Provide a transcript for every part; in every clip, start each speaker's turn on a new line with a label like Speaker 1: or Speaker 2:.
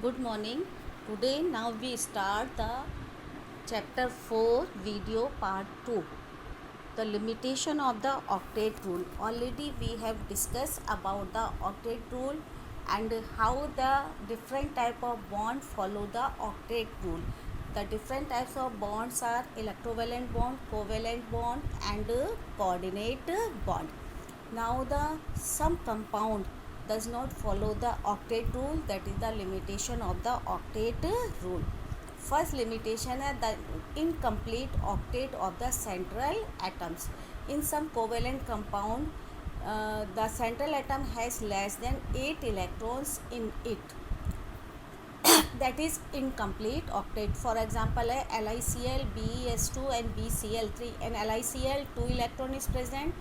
Speaker 1: Good morning. Today now we start the chapter 4 video part 2. The limitation of the octet rule. Already we have discussed about the octet rule and how the different type of bond follow the octet rule. The different types of bonds are electrovalent bond, covalent bond and coordinate bond. Now the some compound does not follow the octet rule, that is the limitation of the octet rule. First limitation is the incomplete octet of the central atoms. In some covalent compound, the central atom has less than 8 electrons in it. That is incomplete octet. For example, LiCl, BeS2 and BCl3. And LiCl 2 electron is present,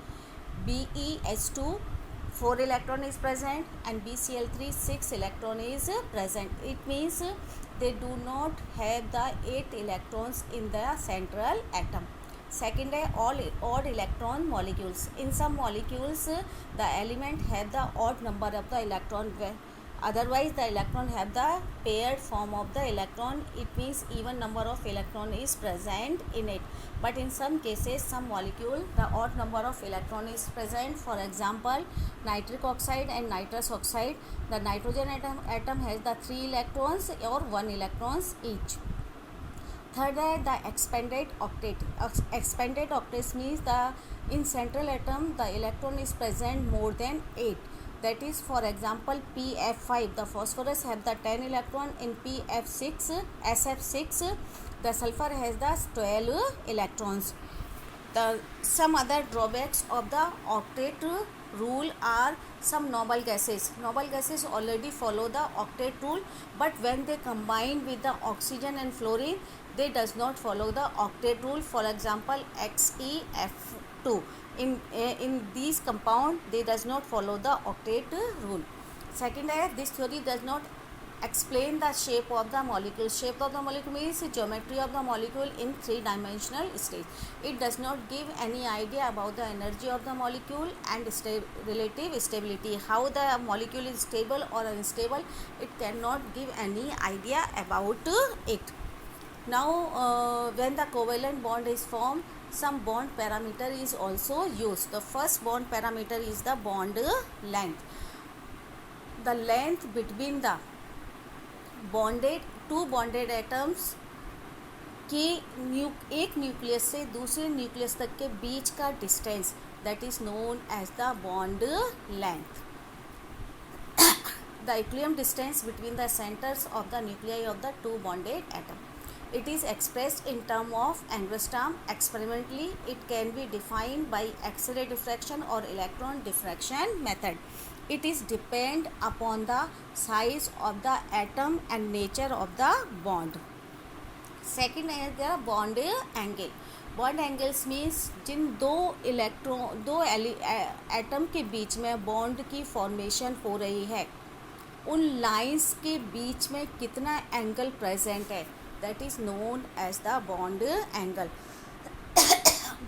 Speaker 1: BeH2 4 electron is present and BCl3 6 electron is present. It means they do not have the 8 electrons in the central atom. Second है all odd electron molecules. In some molecules the element have the odd number of the electron, otherwise the electron have the paired form of the electron. It means even number of electron is present in it. But in some cases, some molecule the odd number of electron is present. For example, nitric oxide and nitrous oxide, the nitrogen atom has the 3 electrons or 1 electrons each. Third है the expanded octet. Expanded octet means the in central atom the electron is present more than 8. That is, for example, PF5, the phosphorus have the 10 electron. In PF6, SF6, the sulfur has the 12 electrons. Some other drawbacks of the octet rule are some noble gases. Noble gases already follow the octet rule, but when they combine with the oxygen and fluorine, they does not follow the octet rule. For example, XeF2. In these compound, they does not follow the octet rule. Second है, this theory does not explain the shape of the molecule. Shape of the molecule means geometry of the molecule in 3-dimensional state. It does not give any idea about the energy of the molecule and relative stability. How the molecule is stable or unstable, it cannot give any idea about it. Now when the covalent bond is formed, some bond parameter is also used. The first bond parameter is the bond length. The length between the two bonded atoms के एक nucleus से दूसरे nucleus तक के बीच का distance, that is known as the bond length. The equilibrium distance between the centres of the nuclei of the two bonded atom. It is expressed in term of angstrom. Experimentally, it can be defined by X-ray diffraction or electron diffraction method. It is depend upon the size of the atom and nature of the bond. Second is the bond angle. Bond angles means जिन दो atom के बीच में bond की formation हो रही है, उन लाइंस के बीच में कितना एंगल प्रेजेंट है, that is known as the bond angle.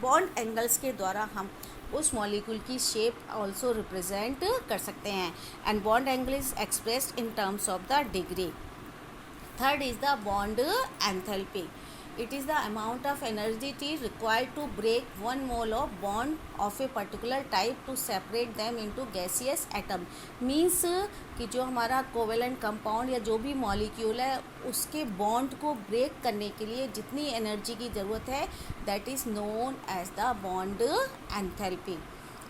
Speaker 1: Bond angles के द्वारा हम उस मॉलिक्यूल की शेप ऑल्सो रिप्रेजेंट कर सकते हैं. And bond angle is expressed in terms of the degree. Third is the bond enthalpy. It is the amount of energy required to break 1 mole of bond of a particular type to separate them into gaseous atom. Means कि जो हमारा covalent compound या जो भी molecule है, उसके bond को break करने के लिए जितनी एनर्जी की ज़रूरत है, that is known as the bond enthalpy.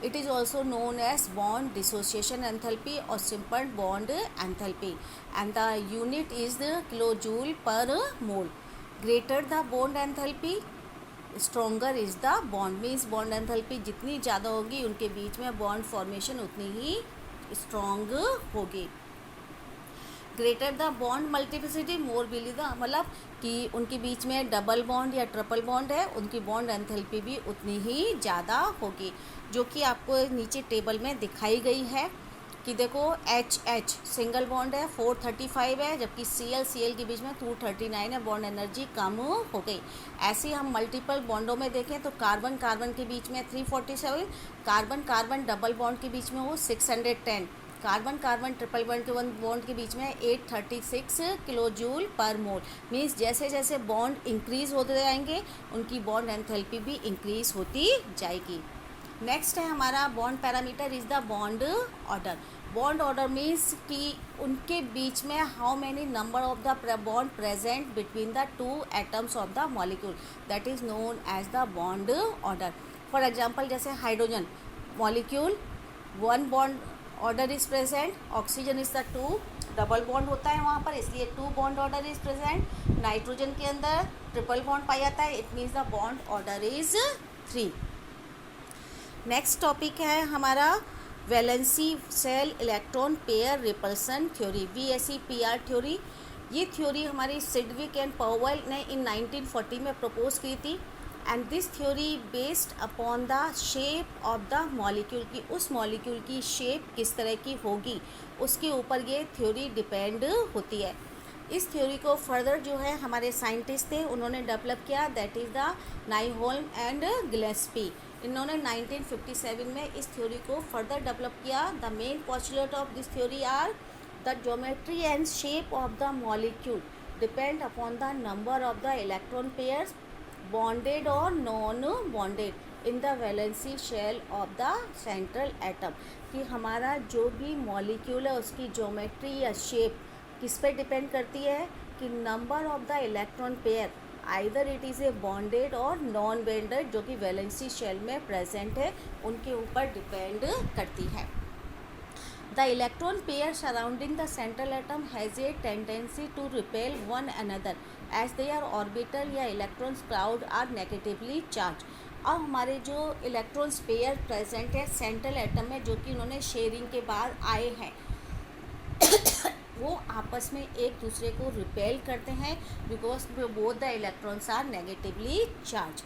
Speaker 1: It is also known as bond dissociation enthalpy or simple bond enthalpy, and the unit is the kilojoule per mole. Greater the bond enthalpy, stronger is the bond. Means bond enthalpy जितनी ज़्यादा होगी, उनके बीच में bond formation उतनी ही strong होगी. Greater the bond multiplicity more बिली द, मतलब कि उनके बीच में डबल बॉन्ड या ट्रिपल बॉन्ड है, उनकी बॉन्ड एंथैल्पी भी उतनी ही ज़्यादा होगी, जो कि आपको नीचे टेबल में दिखाई गई है. कि देखो एच सिंगल बॉन्ड है 435 है, जबकि Cl के बीच में 239 है, बॉन्ड एनर्जी कम हो गई. ऐसे ही हम मल्टीपल बॉन्डों में देखें तो कार्बन के बीच में 347, कार्बन डबल बॉन्ड के बीच में हो 610, कार्बन कार्बन ट्रिपल बॉन्ड के बॉन्ड के बीच में 836 किलो जूल पर मोल। मीन्स जैसे जैसे बॉन्ड इंक्रीज होते जाएंगे उनकी बॉन्ड एंथैल्पी भी इंक्रीज होती जाएगी। नेक्स्ट है हमारा bond parameter is the bond order. Bond order means कि उनके बीच में how many number of the bond present between the two atoms of the molecule, that is known as the bond order. For example जैसे hydrogen molecule 1 bond order is present, oxygen is the 2, double bond होता है वहाँ पर इसलिए 2 bond order is present. Nitrogen के अंदर triple bond पाया जाता है, it means the bond order is 3। Next topic है हमारा valence shell electron pair repulsion theory, VSEPR theory. ये थ्योरी हमारी सिडविक एंड पावेल ने इन 1940 में प्रपोज की थी। And this theory based upon the shape of the molecule, की उस मॉलिक्यूल की शेप किस तरह की होगी उसके ऊपर ये थ्योरी डिपेंड होती है। इस थ्योरी को फर्दर जो है हमारे साइंटिस्ट थे उन्होंने डेवलप किया, that is the Nyholm and Gillespie. इन्होंने 1957 में इस थ्योरी को फर्दर डेवलप किया। The main postulate of this theory are the geometry and shape of the molecule depend upon the number of the electron pairs bonded और non bonded in the valency shell of the central atom. कि हमारा जो भी molecule है उसकी geometry या shape किस पे डिपेंड करती है, कि number of the electron pair either it is a bonded और नॉन बॉन्डेड जो कि वैलेंसी शेल में प्रेजेंट है उनके ऊपर डिपेंड करती है। The electron pair surrounding the central atom has a tendency to repel one another as their orbital या electrons cloud are negatively charge. अब हमारे जो इलेक्ट्रॉन्स पेयर प्रेजेंट है सेंट्रल एटम में जो कि उन्होंने शेयरिंग के बाद आए हैं वो आपस में एक दूसरे को रिपेल करते हैं because both the electrons are negatively charge.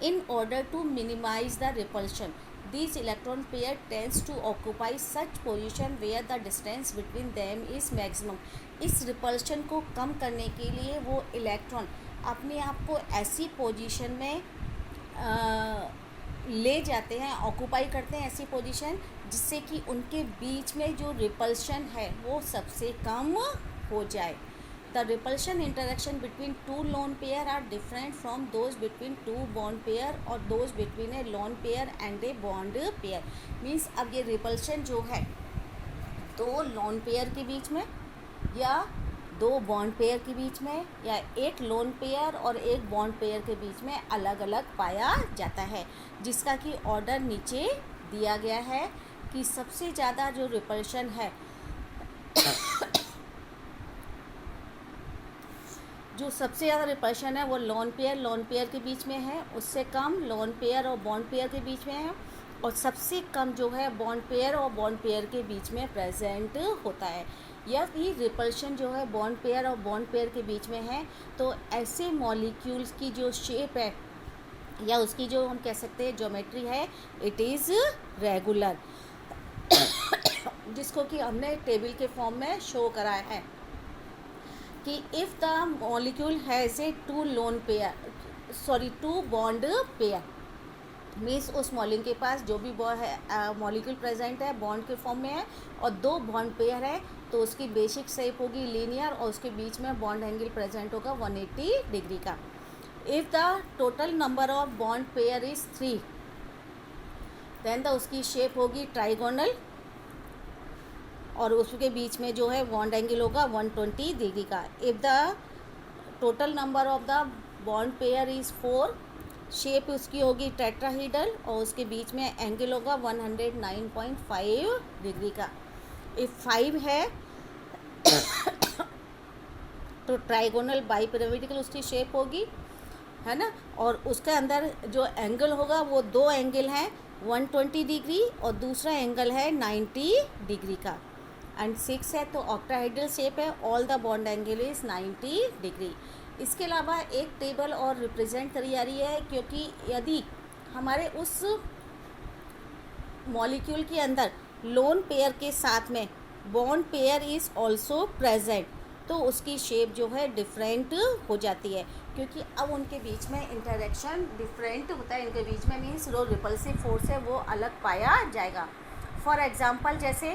Speaker 1: In order to minimise the repulsion this electron pair tends to occupy such position where the distance between them is maximum. इस रिपल्शन को कम करने के लिए वो इलेक्ट्रॉन अपने आप को ऐसी पोजीशन में ले जाते हैं, ऑक्यूपाई करते हैं ऐसी पोजीशन जिससे कि उनके बीच में जो रिपल्शन है वो सबसे कम हो जाए। The repulsion interaction between two lone pair are different from those between two bond pair और those between a lone pair and a bond pair. Means अब ये रिपल्शन जो है दो लोन पेयर के बीच में या दो बॉन्ड पेयर के बीच में या एक लोन पेयर और एक बॉन्ड पेयर के बीच में अलग अलग पाया जाता है, जिसका कि ऑर्डर नीचे दिया गया है कि सबसे ज़्यादा जो रिपल्शन है जो सबसे ज़्यादा रिपल्शन है वो लोन पेयर के बीच में है, उससे कम लोन पेयर और बॉन्ड पेयर के बीच में है, और सबसे कम जो है बॉन्ड पेयर और बॉन्ड पेयर के बीच में प्रेजेंट होता है। यदि रिपल्शन जो है बॉन्ड पेयर और बॉन्ड पेयर के बीच में है तो ऐसे मॉलिक्यूल्स की जो शेप है या उसकी जो हम कह सकते हैं ज्योमेट्री है इट इज़ रेगुलर, जिसको कि हमने टेबल के फॉर्म में शो कराया है कि if the molecule has a two bond pair means उस मॉलिक्यूल के पास जो भी मॉलिक्यूल प्रेजेंट है बॉन्ड के फॉर्म में है और दो बॉन्ड पेयर है तो उसकी बेसिक शेप होगी लीनियर और उसके बीच में बॉन्ड एंगल प्रेजेंट होगा 180 डिग्री का। If the total number of bond pair is 3 then उसकी शेप होगी ट्राइगोनल और उसके बीच में जो है बॉन्ड एंगल होगा 120 डिग्री का। If the total number of the bond pair is 4 shape उसकी होगी टेट्राहीड्रल और उसके बीच में एंगल होगा 109.5 डिग्री का। इफ़ 5 है तो ट्राइगोनल बाइपिरामिडिकल उसकी शेप होगी, है ना, और उसके अंदर जो एंगल होगा वो दो एंगल हैं 120 डिग्री और दूसरा एंगल है 90 डिग्री का। एंड 6 है तो ऑक्टाहेड्रल शेप है, all the bond angle is 90 degree. इसके अलावा एक टेबल और रिप्रेजेंट करी जा रही है क्योंकि यदि हमारे उस मॉलिक्यूल के अंदर लोन पेयर के साथ में bond pair is also present तो उसकी शेप जो है डिफरेंट हो जाती है क्योंकि अब उनके बीच में इंटरेक्शन डिफरेंट होता है, इनके बीच में मीन्स जो रिपल्सिव फोर्स है वो अलग पाया जाएगा। फॉर एग्जांपल जैसे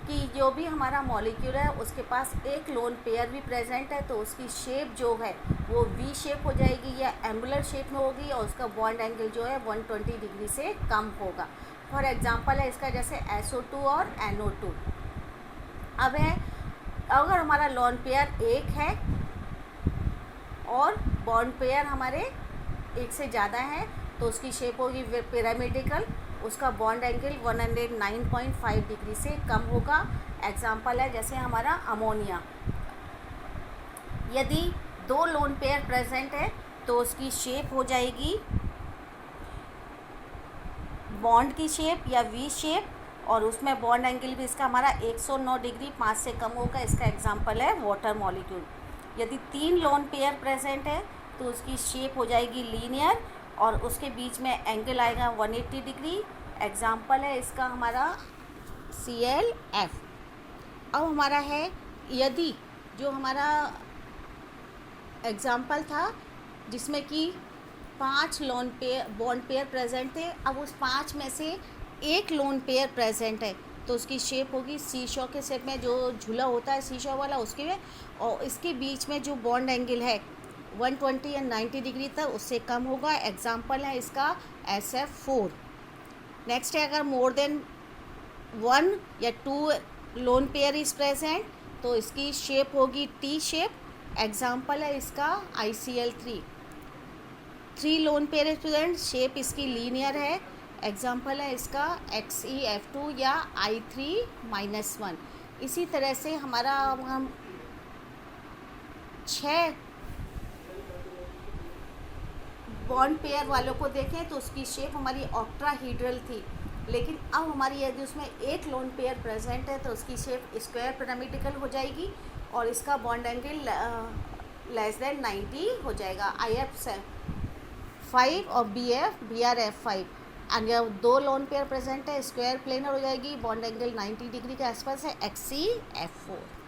Speaker 1: कि जो भी हमारा मॉलिक्यूल है उसके पास एक लोन पेयर भी प्रेजेंट है, तो उसकी शेप जो है वो वी शेप हो जाएगी या एंगुलर शेप में होगी, और उसका बॉन्ड एंगल जो है 120 डिग्री से कम होगा। फॉर एग्जांपल है इसका जैसे SO2 और NO2। अब है अगर हमारा लोन पेयर एक है और बॉन्ड पेयर हमारे एक से ज़्यादा है, तो उसकी शेप होगी पिरामिडिकल, उसका बॉन्ड एंगल 109.5 डिग्री से कम होगा। एग्जांपल है जैसे हमारा अमोनिया। यदि दो लोन पेयर प्रेजेंट है तो उसकी शेप हो जाएगी बॉन्ड की शेप या वी शेप, और उसमें बॉन्ड एंगल भी इसका हमारा 109 डिग्री 5 से कम होगा। इसका एग्जांपल है वाटर मॉलिक्यूल। यदि 3 लोन पेयर प्रेजेंट है तो उसकी शेप हो जाएगी लीनियर, और उसके बीच में एंगल आएगा 180 डिग्री। एग्जांपल है इसका हमारा ClF। अब हमारा है यदि जो हमारा एग्जांपल था जिसमें कि 5 lone pair bond pair present थे, अब उस 5 में से एक लोन पेयर प्रेजेंट है तो उसकी शेप होगी सीशॉ के शेप में, जो झूला होता है सीशॉ वाला उसके में, और इसके बीच में जो बॉन्ड एंगल है 120 या 90 डिग्री तक उससे कम होगा। एग्जांपल है इसका SF4। नेक्स्ट है अगर मोर देन 1 या 2 लोन पेयर इज प्रेजेंट तो इसकी शेप होगी T शेप। एग्जांपल है इसका ICl3। 3 lone pair is present, shape इसकी लीनियर है। एग्जांपल है इसका XeF2 या I3-1। इसी तरह से हमारा हम 6 बॉन्ड पेयर वालों को देखें तो उसकी शेप हमारी ऑक्ट्राहीड्रल थी, लेकिन अब हमारी यदि उसमें एक लोन पेयर प्रेजेंट है तो उसकी शेप स्क्वायर पिरामिडिकल हो जाएगी, और इसका बॉन्ड एंगल लेस देन 90 हो जाएगा। IF5 और BRF5। अगर 2 लोन पेयर प्रेजेंट है स्क्वायर प्लेनर हो जाएगी, बॉन्ड एंगल 90 डिग्री के आसपास है, XeF4।